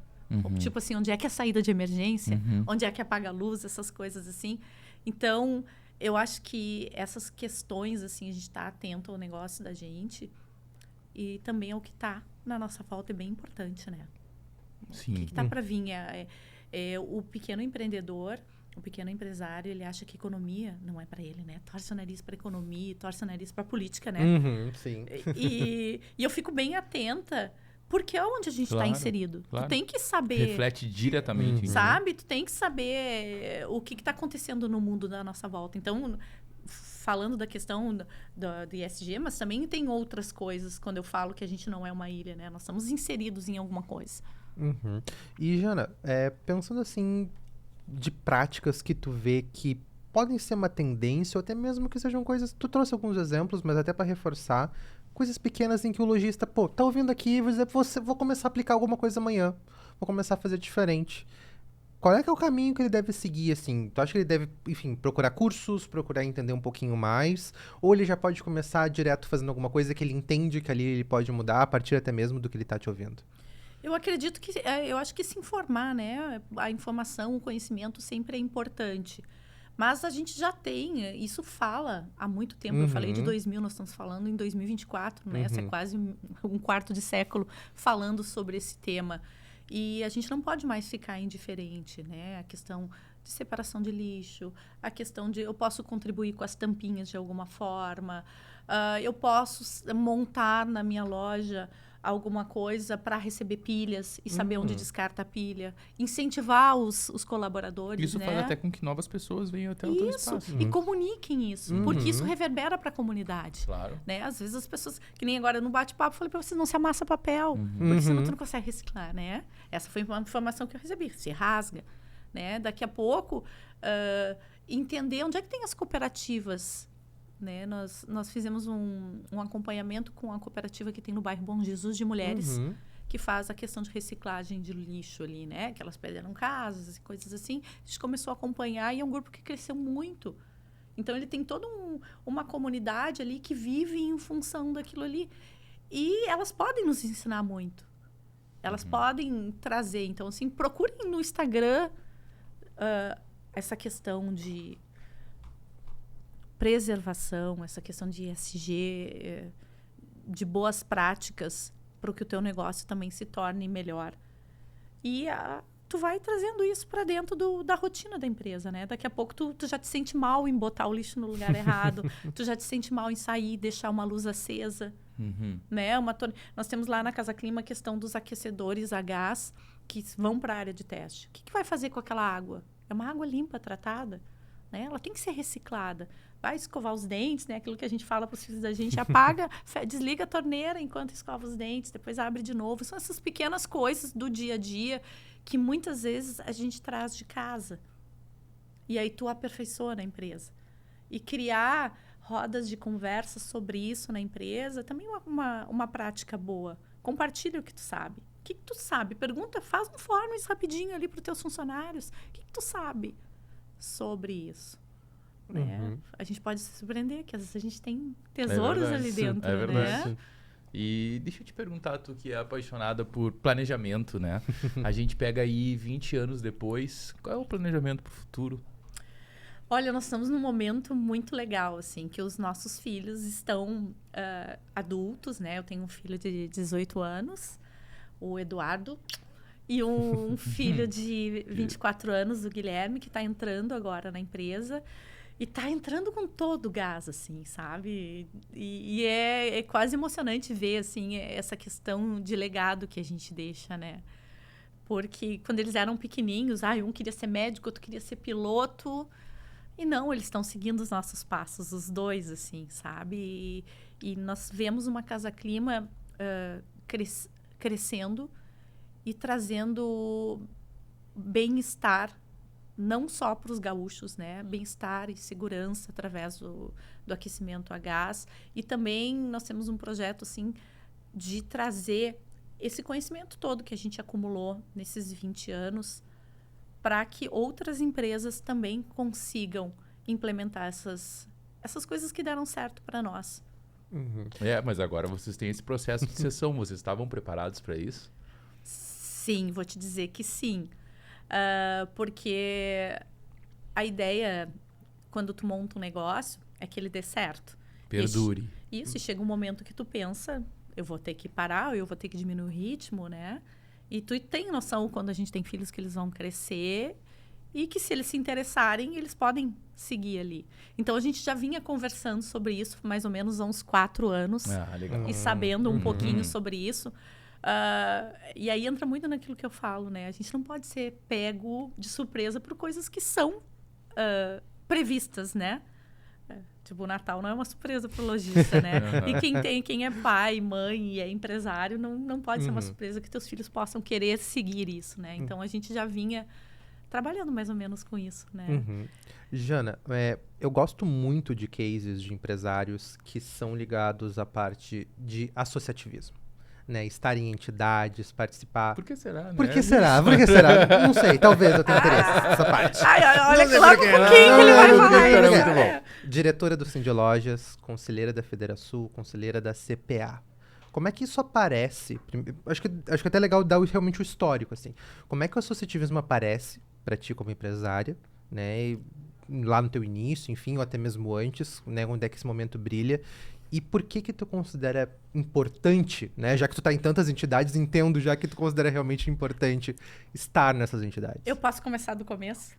tipo assim, onde é que é a saída de emergência, onde é que apaga a luz, essas coisas assim. Então, eu acho que essas questões, assim, a gente está atento ao negócio da gente e também ao que está na nossa volta é bem importante, né? Sim. O que está para vir? O pequeno empreendedor, o pequeno empresário, ele acha que economia não é para ele, né? Torce o nariz para economia, torce o nariz para política, né? Sim. E eu fico bem atenta, porque é onde a gente está Claro, inserido. claro. Tu tem que saber, Reflete diretamente. sabe? Tu tem que saber o que está acontecendo no mundo da nossa volta. Então, falando da questão do ESG, mas também tem outras coisas quando eu falo que a gente não é uma ilha, né? Nós estamos inseridos em alguma coisa. E, Jana, pensando assim, de práticas que tu vê que podem ser uma tendência, ou até mesmo que sejam coisas... Tu trouxe alguns exemplos, mas até para reforçar, coisas pequenas em que o lojista, pô, tá ouvindo aqui, vou começar a aplicar alguma coisa amanhã, vou começar a fazer diferente. Qual é que é o caminho que ele deve seguir, assim? Tu acha que ele deve, enfim, procurar cursos, procurar entender um pouquinho mais? Ou ele já pode começar direto fazendo alguma coisa que ele entende que ali ele pode mudar, a partir até mesmo do que ele tá te ouvindo? Eu acredito que... eu acho que se informar, né? A informação, o conhecimento sempre é importante. Mas a gente já tem, isso fala há muito tempo. Eu falei de 2000, nós estamos falando em 2024, né? Essa é quase um quarto de século falando sobre esse tema. E a gente não pode mais ficar indiferente, né? A questão de separação de lixo, a questão de eu posso contribuir com as tampinhas de alguma forma, eu posso montar na minha loja alguma coisa para receber pilhas e saber onde descarta a pilha, incentivar os colaboradores, Isso né? faz até com que novas pessoas venham até o teu espaço. E comuniquem isso, porque isso reverbera para a comunidade. Claro. Né? Às vezes as pessoas, que nem agora no bate-papo, eu falei para você, não se amassa papel, porque senão tu não consegue reciclar, né? Essa foi uma informação que eu recebi, se rasga, né? Daqui a pouco, entender onde é que tem as cooperativas, né? Nós fizemos um acompanhamento com a cooperativa que tem no bairro Bom Jesus de mulheres, que faz a questão de reciclagem de lixo ali, né? Que elas perderam casas e coisas assim. A gente começou a acompanhar e é um grupo que cresceu muito. Então, ele tem toda uma comunidade ali que vive em função daquilo ali. E elas podem nos ensinar muito. Elas podem trazer. Então, assim, procurem no Instagram essa questão de preservação, essa questão de ESG, de boas práticas para que o teu negócio também se torne melhor. E tu vai trazendo isso para dentro da rotina da empresa, né? Daqui a pouco tu já te sente mal em botar o lixo no lugar errado, tu já te sente mal em sair e deixar uma luz acesa, né? Nós temos lá na Casa Clima a questão dos aquecedores a gás que vão para a área de teste. O que vai fazer com aquela água? É uma água limpa, tratada, né? Ela tem que ser reciclada. Vai escovar os dentes, né? Aquilo que a gente fala para os filhos da gente, apaga, desliga a torneira enquanto escova os dentes, depois abre de novo. São essas pequenas coisas do dia a dia que muitas vezes a gente traz de casa. E aí tu aperfeiçoa na empresa. E criar rodas de conversa sobre isso na empresa também é uma prática boa. Compartilha o que tu sabe. O que tu sabe? Pergunta, faz um forms rapidinho ali para os teus funcionários. O que tu sabe sobre isso? Né? A gente pode se surpreender, que às vezes a gente tem tesouros ali dentro. É verdade. Né? E deixa eu te perguntar, tu que é apaixonada por planejamento, né? A gente pega aí 20 anos depois, qual é o planejamento para o futuro? Olha, nós estamos num momento muito legal, assim, que os nossos filhos estão adultos, né? Eu tenho um filho de 18 anos, o Eduardo, E um filho de 24 anos, o Guilherme, que está entrando agora na empresa. E tá entrando com todo o gás, assim, sabe? E é quase emocionante ver, assim, essa questão de legado que a gente deixa, né? Porque quando eles eram pequenininhos, um queria ser médico, outro queria ser piloto. E não, eles estão seguindo os nossos passos, os dois, assim, sabe? E nós vemos uma Casa Clima crescendo e trazendo bem-estar, não só para os gaúchos, né? Bem-estar e segurança através do aquecimento a gás. E também nós temos um projeto, assim, de trazer esse conhecimento todo que a gente acumulou nesses 20 anos para que outras empresas também consigam implementar essas coisas que deram certo para nós. Mas agora vocês têm esse processo de sucessão. Vocês estavam preparados para isso? Sim, vou te dizer que sim. Porque a ideia, quando tu monta um negócio, é que ele dê certo. Perdure. Isso, e chega um momento que tu pensa, eu vou ter que parar, eu vou ter que diminuir o ritmo, né? E tu tem noção, quando a gente tem filhos, que eles vão crescer e que se eles se interessarem, eles podem seguir ali. Então, a gente já vinha conversando sobre isso mais ou menos há uns 4 anos. Legal. E sabendo um pouquinho sobre isso. E aí entra muito naquilo que eu falo, né? A gente não pode ser pego de surpresa por coisas que são previstas, né? Tipo, o Natal não é uma surpresa pro lojista, né? E quem é pai, mãe e é empresário, não pode ser uma surpresa que teus filhos possam querer seguir isso, né? Então, a gente já vinha trabalhando mais ou menos com isso, né? Jana, eu gosto muito de cases de empresários que são ligados à parte de associativismo. Né, estar em entidades, participar. Por que será, né? Por que será? Não sei, talvez eu tenha interesse nessa parte. Olha que logo um pouquinho que ele vai falar isso. Muito bom. Diretora do Cindy Lojas, conselheira da Federação, conselheira da CPA. Como é que isso aparece? Acho que até é legal dar realmente o histórico, assim. Como é que o associativismo aparece para ti como empresária, né? E lá no teu início, enfim, ou até mesmo antes, né? Onde é que esse momento brilha? E por que tu considera importante, né? Já que tu tá em tantas entidades, entendo já que tu considera realmente importante estar nessas entidades. Eu posso começar do começo?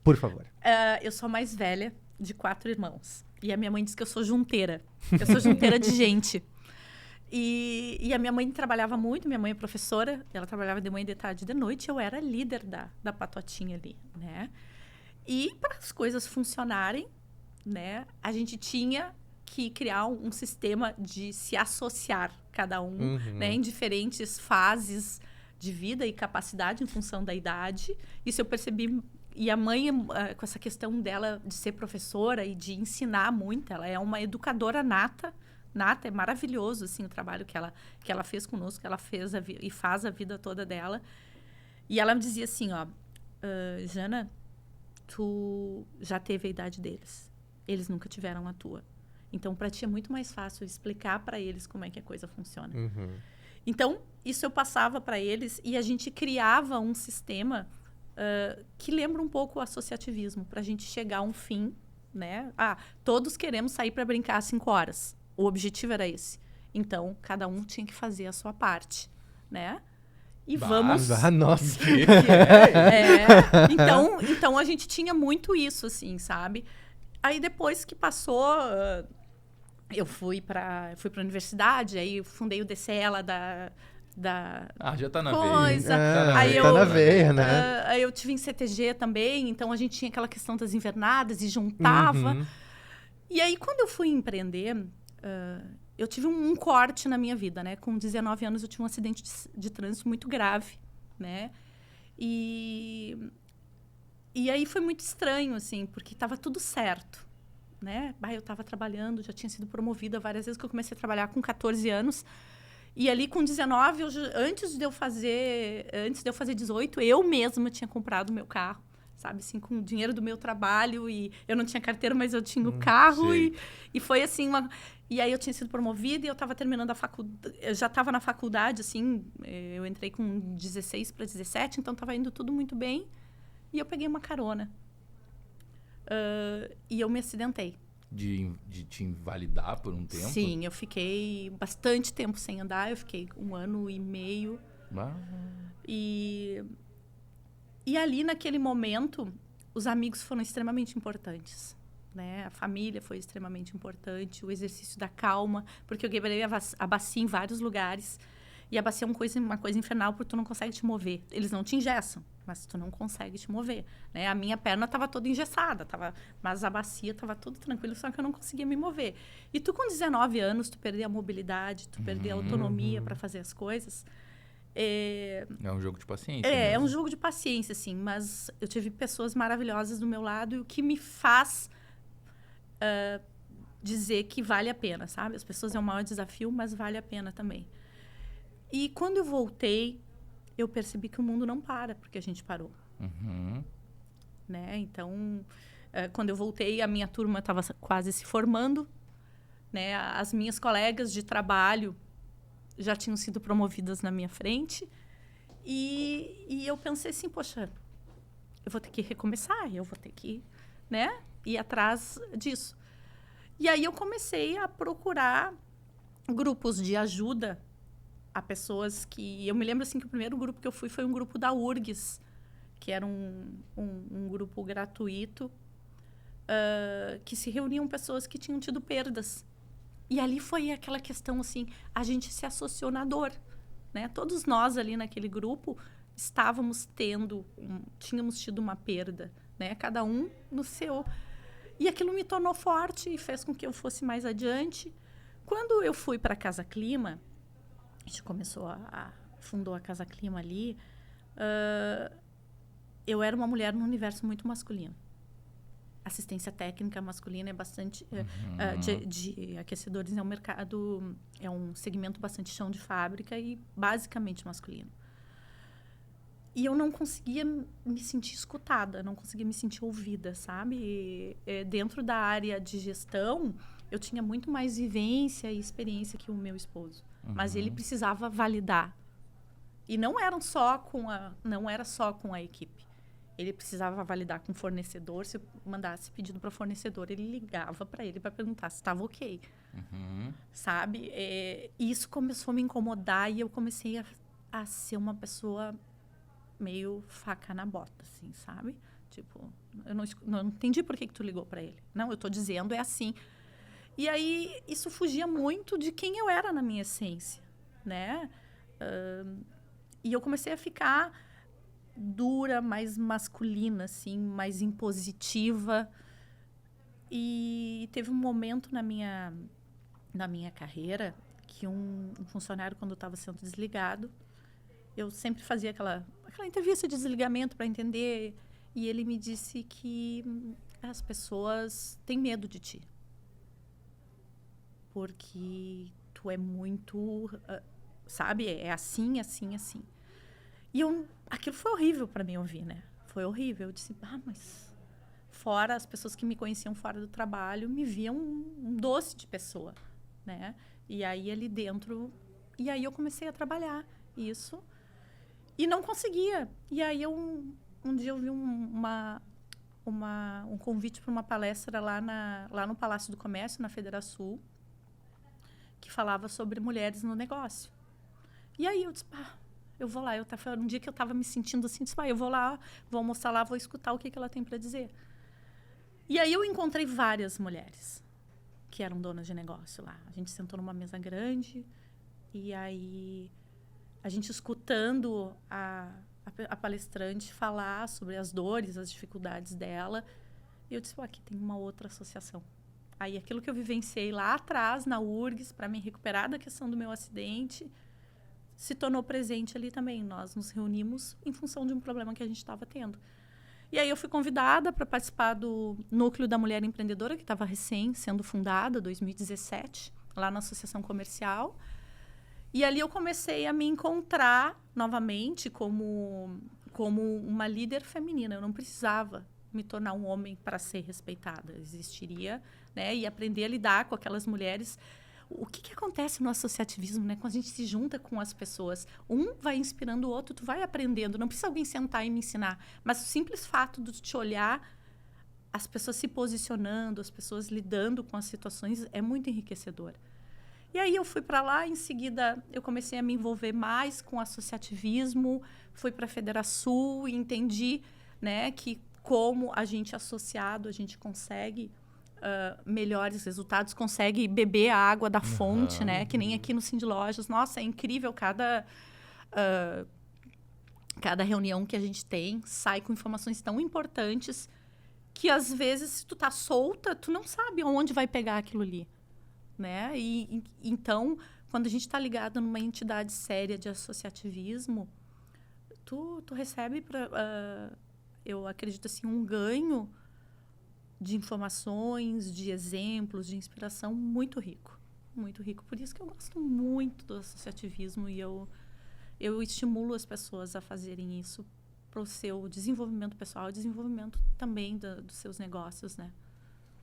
Por favor. Eu sou a mais velha de 4 irmãos. E a minha mãe diz que eu sou junteira. Eu sou junteira de gente. E a minha mãe trabalhava muito, minha mãe é professora, ela trabalhava de manhã, de tarde e de noite, eu era líder da patotinha ali, né? E para as coisas funcionarem, né, a gente tinha que criar um sistema de se associar, cada um, né, em diferentes fases de vida e capacidade em função da idade. Isso eu percebi. E a mãe, com essa questão dela de ser professora e de ensinar muito, ela é uma educadora nata. É maravilhoso, assim, o trabalho que ela fez conosco, que ela fez e faz a vida toda dela. E ela me dizia assim, Jana, tu já teve a idade deles. Eles nunca tiveram a tua. Então, para ti é muito mais fácil explicar para eles como é que a coisa funciona. Então, isso eu passava para eles e a gente criava um sistema que lembra um pouco o associativismo, para a gente chegar a um fim, né? Todos queremos sair para brincar às 5 horas. O objetivo era esse. Então, cada um tinha que fazer a sua parte, né? E vamos... Nossa! Então, a gente tinha muito isso, assim, sabe? Aí, depois que passou... eu fui para a universidade, aí eu fundei o DCELA da já tá na coisa. veia. Aí tá na veia, né? Aí eu tive em CTG também, então a gente tinha aquela questão das invernadas e juntava. E aí, quando eu fui empreender, eu tive um corte na minha vida, né? Com 19 anos, eu tive um acidente de trânsito muito grave, né? E aí foi muito estranho, assim, porque estava tudo certo, né? Eu estava trabalhando, já tinha sido promovida várias vezes, que eu comecei a trabalhar com 14 anos. E ali com 19, antes de eu fazer 18, eu mesma tinha comprado o meu carro, sabe? Assim, com o dinheiro do meu trabalho. E eu não tinha carteira, mas eu tinha o carro. E foi assim, E aí eu tinha sido promovida e eu estava terminando a faculdade. Eu já estava na faculdade, assim. Eu entrei com 16 para 17, então estava indo tudo muito bem. E eu peguei uma carona. E eu me acidentei. De te invalidar por um tempo? Sim, eu fiquei bastante tempo sem andar. Eu fiquei 1 ano e meio E ali, naquele momento, os amigos foram extremamente importantes, né? A família foi extremamente importante, o exercício da calma, porque eu quebrei a bacia em vários lugares. E a bacia é uma coisa infernal, porque tu não consegue te mover. Eles não te engessam, mas tu não consegue te mover, né? A minha perna estava toda engessada, mas a bacia estava tudo tranquilo, só que eu não conseguia me mover. E tu, com 19 anos, tu perder a mobilidade, tu perder a autonomia para fazer as coisas... É um jogo de paciência. É um jogo de paciência, assim. Mas eu tive pessoas maravilhosas do meu lado, e o que me faz dizer que vale a pena, sabe? As pessoas é o maior desafio, mas vale a pena também. E quando eu voltei, eu percebi que o mundo não para porque a gente parou. Né? Então, quando eu voltei, a minha turma estava quase se formando, né? As minhas colegas de trabalho já tinham sido promovidas na minha frente. E eu pensei assim, poxa, eu vou ter que recomeçar, eu vou ter que, né, ir atrás disso. E aí eu comecei a procurar grupos de ajuda a pessoas que... Eu me lembro assim que o primeiro grupo que eu fui foi um grupo da URGS, que era um grupo gratuito, que se reuniam pessoas que tinham tido perdas. E ali foi aquela questão, assim, a gente se associou na dor, né? Todos nós ali naquele grupo tínhamos tido uma perda, né? Cada um no seu. E aquilo me tornou forte e fez com que eu fosse mais adiante. Quando eu fui para a Casa Clima, a gente fundou a Casa Clima ali, eu era uma mulher num universo muito masculino. Assistência técnica masculina é bastante... de aquecedores é um mercado... É um segmento bastante chão de fábrica e basicamente masculino. E eu não conseguia me sentir escutada, não conseguia me sentir ouvida, sabe? Dentro da área de gestão, eu tinha muito mais vivência e experiência que o meu esposo. Mas ele precisava validar. E não era só com a equipe. Ele precisava validar com o fornecedor. Se eu mandasse pedido para o fornecedor, ele ligava para ele para perguntar se estava ok. Sabe? Isso começou a me incomodar e eu comecei a ser uma pessoa meio faca na bota, assim, sabe? Tipo, eu não entendi por que tu ligou para ele. Não, eu estou dizendo, é assim. E aí, isso fugia muito de quem eu era na minha essência, né? E eu comecei a ficar dura, mais masculina, assim, mais impositiva. E teve um momento na minha carreira que um funcionário, quando estava sendo desligado, eu sempre fazia aquela entrevista de desligamento para entender, e ele me disse que as pessoas têm medo de ti. Porque tu é muito, sabe, é assim, assim, assim. E aquilo foi horrível para mim ouvir, né? Foi horrível. Eu disse, mas fora, as pessoas que me conheciam fora do trabalho me viam um doce de pessoa, né? E aí ali dentro... E aí eu comecei a trabalhar isso e não conseguia. E aí um dia eu vi um convite para uma palestra lá no Palácio do Comércio, na Federação, que falava sobre mulheres no negócio. E aí eu disse, eu vou lá. Um dia que eu estava me sentindo assim, disse, eu vou lá, vou almoçar lá, vou escutar o que ela tem para dizer. E aí eu encontrei várias mulheres que eram donas de negócio lá. A gente sentou numa mesa grande e aí a gente escutando a palestrante falar sobre as dores, as dificuldades dela. E eu disse, aqui tem uma outra associação. Aí aquilo que eu vivenciei lá atrás, na URGS, para me recuperar da questão do meu acidente, se tornou presente ali também. Nós nos reunimos em função de um problema que a gente estava tendo. E aí eu fui convidada para participar do Núcleo da Mulher Empreendedora, que estava recém sendo fundada, 2017, lá na Associação Comercial. E ali eu comecei a me encontrar novamente como uma líder feminina. Eu não precisava me tornar um homem para ser respeitada. Existiria, né? E aprender a lidar com aquelas mulheres. O que acontece no associativismo, né? Quando a gente se junta com as pessoas, um vai inspirando o outro, tu vai aprendendo. Não precisa alguém sentar e me ensinar. Mas o simples fato de te olhar, as pessoas se posicionando, as pessoas lidando com as situações, é muito enriquecedor. E aí eu fui para lá, em seguida eu comecei a me envolver mais com associativismo, fui para a Federação e entendi, né, que como a gente associado, a gente consegue melhores resultados, consegue beber a água da fonte, né? Que nem aqui no Cindy Lojas. Nossa, é incrível cada reunião que a gente tem sai com informações tão importantes que, às vezes, se tu tá solta, tu não sabe aonde vai pegar aquilo ali, né? Então, quando a gente está ligado numa entidade séria de associativismo, tu recebe, eu acredito assim, um ganho de informações, de exemplos, de inspiração muito rico. Muito rico. Por isso que eu gosto muito do associativismo e eu estimulo as pessoas a fazerem isso para o seu desenvolvimento pessoal e desenvolvimento também dos seus negócios, né?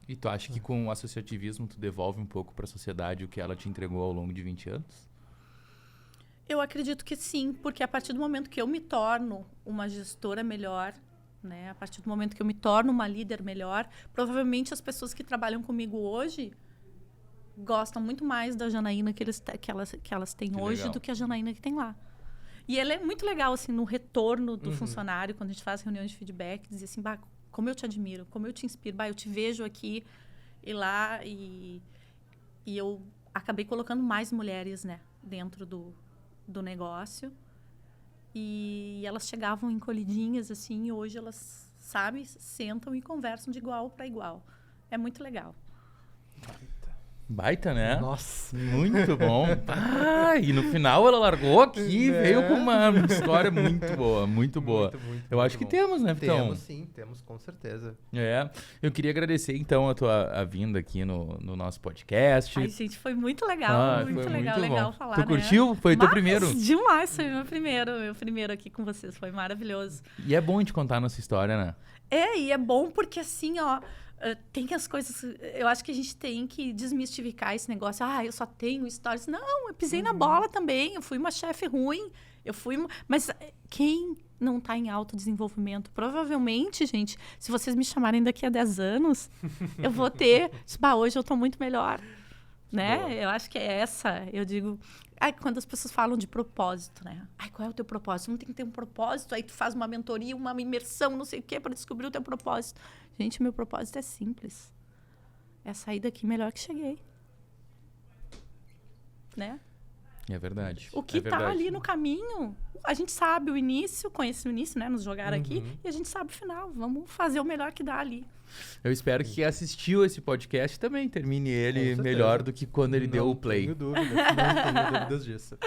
E tu acha que com o associativismo tu devolve um pouco para a sociedade o que ela te entregou ao longo de 20 anos? Eu acredito que sim, porque a partir do momento que eu me torno uma gestora melhor, né? A partir do momento que eu me torno uma líder melhor, provavelmente as pessoas que trabalham comigo hoje gostam muito mais da Janaína que elas têm hoje do que a Janaína que tem lá. E ela é muito legal, assim, no retorno do funcionário, quando a gente faz reuniões de feedback, dizer assim, bah, como eu te admiro, como eu te inspiro, bah, eu te vejo aqui e lá, e eu acabei colocando mais mulheres, né, dentro do negócio. E elas chegavam encolhidinhas, assim, e hoje elas, sabe, sentam e conversam de igual para igual. É muito legal. Baita, né? Nossa. Muito bom. E no final ela largou aqui e veio com uma história muito boa, muito boa. Eu acho que temos, né, Vitão? Temos sim, temos com certeza. Eu queria agradecer, então, a tua vinda aqui no nosso podcast. Ai, gente, foi muito legal, muito legal falar, Tu curtiu? Foi teu primeiro? Demais, foi meu primeiro aqui com vocês, foi maravilhoso. E é bom a gente contar a nossa história, né? E é bom porque, assim, ó, tem as coisas... Eu acho que a gente tem que desmistificar esse negócio. Eu só tenho stories. Não, eu pisei na bola também. Eu fui uma chefe ruim. Mas quem não está em autodesenvolvimento? Provavelmente, gente, se vocês me chamarem daqui a 10 anos, eu vou ter... hoje eu estou muito melhor. Né? Boa. Eu acho que é essa. Eu digo... quando as pessoas falam de propósito, né? Qual é o teu propósito? Não tem que ter um propósito. Aí tu faz uma mentoria, uma imersão, não sei o quê, para descobrir o teu propósito. Gente, meu propósito é simples. É sair daqui melhor que cheguei. Né? É verdade. O que tá ali no caminho, a gente sabe o início, conhece o início, né? Nos jogaram aqui, e a gente sabe o final. Vamos fazer o melhor que dá ali. Eu espero que quem assistiu esse podcast também termine ele melhor do que quando ele deu o play. Não tenho dúvidas disso.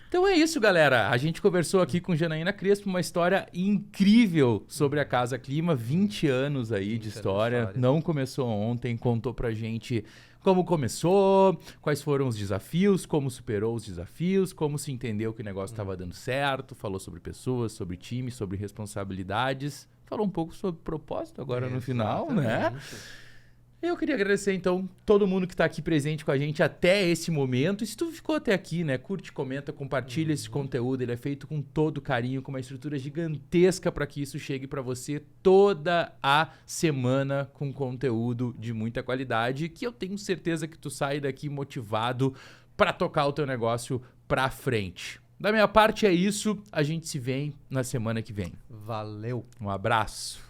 Então é isso, galera. A gente conversou aqui com Janaína Crespo, uma história incrível sobre a Casa Clima. 20 anos aí de história. Não começou ontem, contou pra gente como começou, quais foram os desafios, como superou os desafios, como se entendeu que o negócio estava dando certo, falou sobre pessoas, sobre time, sobre responsabilidades. Falou um pouco sobre propósito agora no final, né? Eu queria agradecer, então, todo mundo que está aqui presente com a gente até esse momento. E se tu ficou até aqui, né? Curte, comenta, compartilha esse conteúdo. Ele é feito com todo carinho, com uma estrutura gigantesca para que isso chegue para você toda a semana com conteúdo de muita qualidade, que eu tenho certeza que tu sai daqui motivado para tocar o teu negócio para frente. Da minha parte é isso. A gente se vê na semana que vem. Valeu. Um abraço.